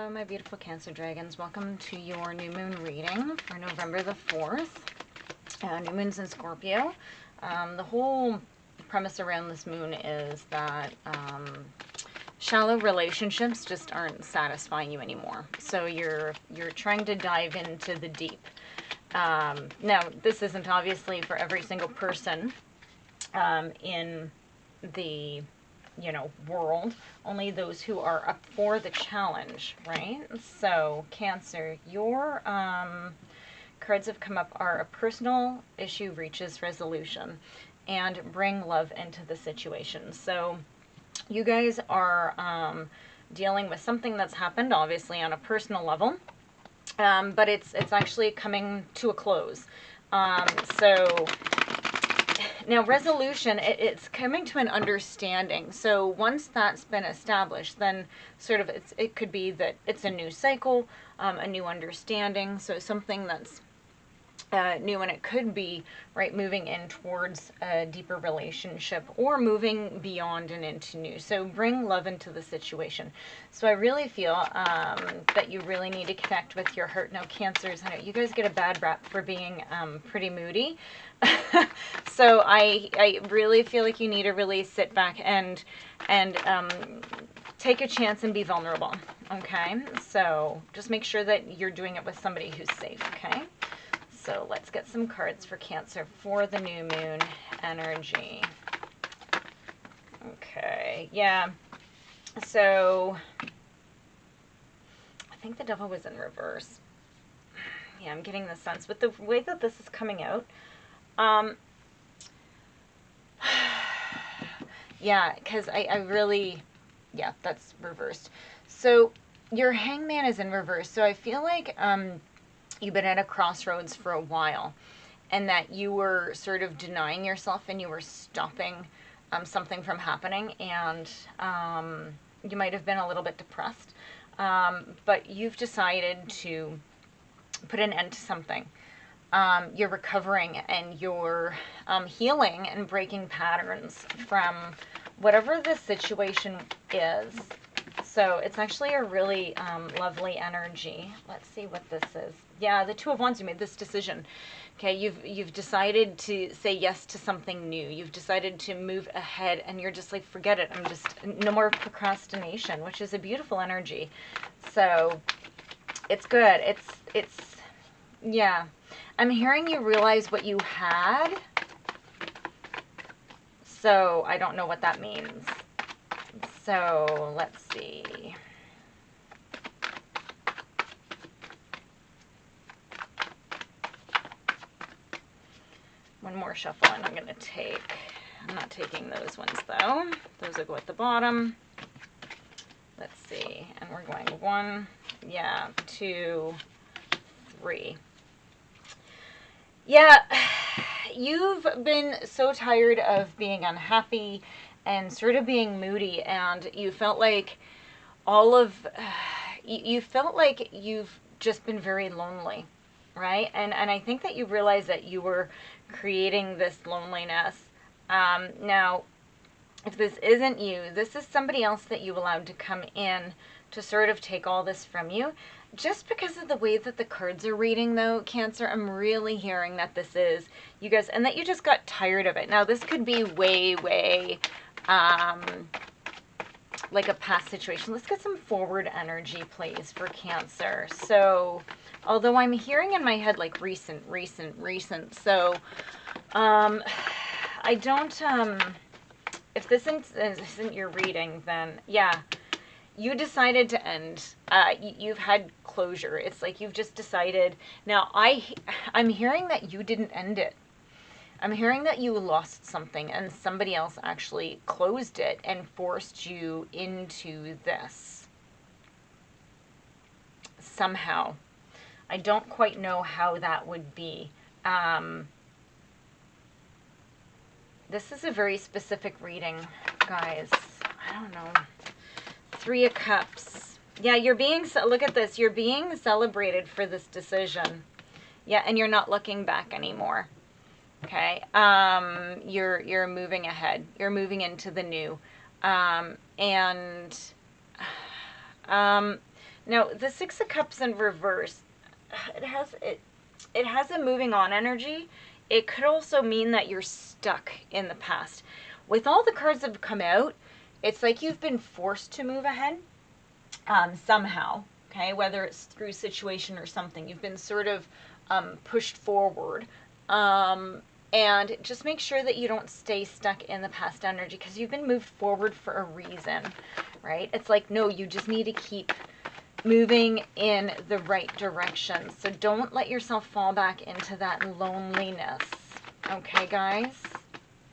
Hello, my beautiful Cancer Dragons. Welcome to your new moon reading for November the 4th. New moon's in Scorpio. The whole premise around this moon is that shallow relationships just aren't satisfying you anymore. So you're trying to dive into the deep. Now, this isn't obviously for every single person in the world, only those who are up for the challenge, right? So Cancer, your cards have come up are a personal issue reaches resolution and bring love into the situation. So you guys are dealing with something that's happened obviously on a personal level, but it's actually coming to a close. So now, resolution, it's coming to an understanding. So once that's been established, then sort of it could be that it's a new cycle, a new understanding. So something that's new, and it could be, right, moving in towards a deeper relationship or moving beyond and into new. So bring love into the situation. So I really feel that you really need to connect with your heart. Now, Cancers, I know you guys get a bad rap for being pretty moody. So I really feel like you need to really sit back and take a chance and be vulnerable, okay? So just make sure that you're doing it with somebody who's safe, okay? So let's get some cards for Cancer for the new moon energy. Okay, yeah. So I think the Devil was in reverse. Yeah, I'm getting the sense with the way that this is coming out. Yeah, because I really, yeah, that's reversed. So your Hangman is in reverse. So I feel like you've been at a crossroads for a while, and that you were sort of denying yourself and you were stopping something from happening, and you might have been a little bit depressed, but you've decided to put an end to something. You're recovering and you're healing and breaking patterns from whatever the situation is. So it's actually a really lovely energy. Let's see what this is. Yeah, the Two of Wands, you made this decision. Okay, you've decided to say yes to something new. You've decided to move ahead, and you're just like, forget it. I'm just, no more procrastination, which is a beautiful energy. So it's good. It's yeah. I'm hearing you realize what you had. So I don't know what that means. So let's see. One more shuffle and I'm going to take. I'm not taking those ones though. Those will go at the bottom. Let's see. And we're going 1, 2, 3. Yeah, you've been so tired of being unhappy and sort of being moody, and you felt like you felt like you've just been very lonely, right? And I think that you realized that you were creating this loneliness. Now, if this isn't you, this is somebody else that you allowed to come in to sort of take all this from you. Just because of the way that the cards are reading, though, Cancer, I'm really hearing that this is you guys, and that you just got tired of it. Now, this could be way, like a past situation. Let's get some forward energy, please, for Cancer. So, although I'm hearing in my head like recent. So, I don't, if this isn't your reading, then yeah. You decided to end. You've had closure. It's like you've just decided. Now, I'm hearing that you didn't end it. I'm hearing that you lost something and somebody else actually closed it and forced you into this. Somehow. I don't quite know how that would be. This is a very specific reading, guys. I don't know. 3 of Cups. Yeah, you're being, look at this, you're being celebrated for this decision. Yeah, and you're not looking back anymore. Okay, you're moving ahead. You're moving into the new. Now, the Six of Cups in reverse, it has a moving on energy. It could also mean that you're stuck in the past. With all the cards that have come out, it's like you've been forced to move ahead somehow, okay? Whether it's through situation or something. You've been sort of pushed forward. And just make sure that you don't stay stuck in the past energy, because you've been moved forward for a reason, right? It's like, no, you just need to keep moving in the right direction. So don't let yourself fall back into that loneliness. Okay, guys?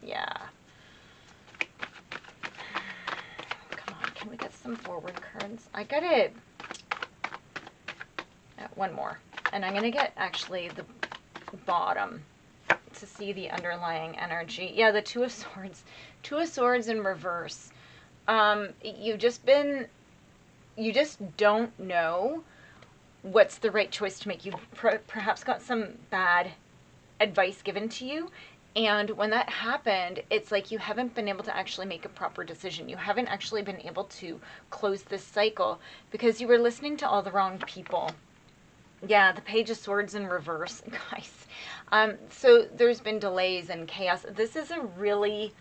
Yeah. Come on, can we get some forward cards? I got it. One more. And I'm going to get actually the bottom to see the underlying energy. Yeah, the Two of Swords. Two of Swords in reverse. You just don't know what's the right choice to make. You perhaps got some bad advice given to you, and when that happened, it's like you haven't been able to actually make a proper decision. You haven't actually been able to close this cycle because you were listening to all the wrong people. Yeah, the Page of Swords in reverse, guys. So there's been delays and chaos. This is a really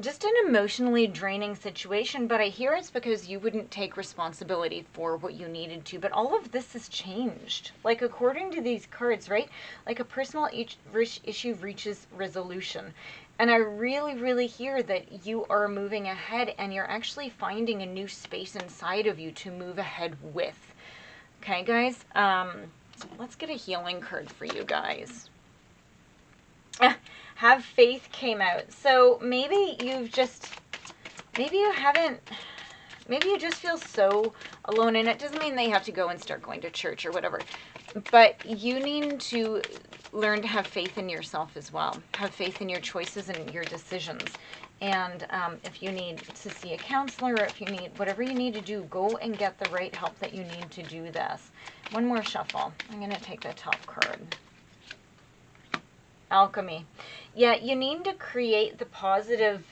just an emotionally draining situation, but I hear it's because you wouldn't take responsibility for what you needed to. But all of this has changed. Like, according to these cards, right? Like, a personal issue reaches resolution. And I really, really hear that you are moving ahead, and you're actually finding a new space inside of you to move ahead with. Okay, guys? Let's get a healing card for you guys. Have faith came out. So maybe you just feel so alone, and it doesn't mean that you have to go and start going to church or whatever, but you need to learn to have faith in yourself as well. Have faith in your choices and your decisions. And if you need to see a counselor, or if you need whatever you need to do, go and get the right help that you need to do this. One more shuffle. I'm going to take the top card. Alchemy. Yeah, you need to create the positive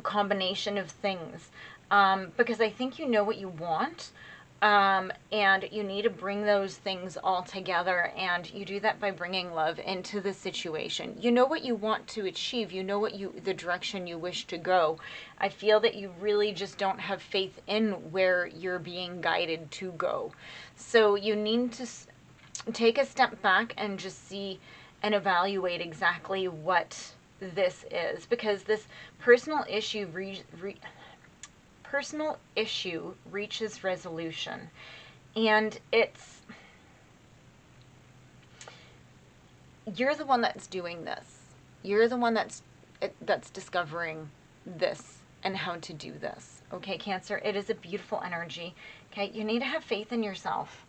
combination of things, because I think you know what you want, and you need to bring those things all together, and you do that by bringing love into the situation. You know what you want to achieve. You know the direction you wish to go. I feel that you really just don't have faith in where you're being guided to go. So you need to take a step back and just see and evaluate exactly what this is, because this personal issue reaches resolution, and you're the one that's doing this. You're the one that's discovering this and how to do this. Okay, Cancer, it is a beautiful energy. Okay, you need to have faith in yourself.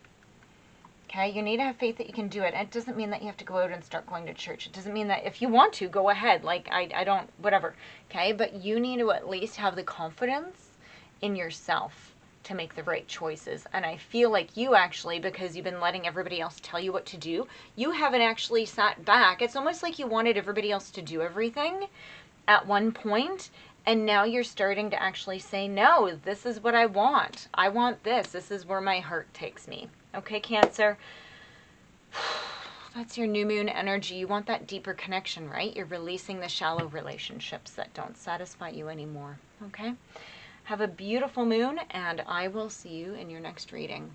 Okay, you need to have faith that you can do it. It doesn't mean that you have to go out and start going to church. It doesn't mean that if you want to, go ahead. Like, I don't, whatever. Okay, but you need to at least have the confidence in yourself to make the right choices. And I feel like you actually, because you've been letting everybody else tell you what to do, you haven't actually sat back. It's almost like you wanted everybody else to do everything at one point, and now you're starting to actually say, no, this is what I want. I want this. This is where my heart takes me. Okay, Cancer? That's your new moon energy. You want that deeper connection, right? You're releasing the shallow relationships that don't satisfy you anymore. Okay? Have a beautiful moon, and I will see you in your next reading.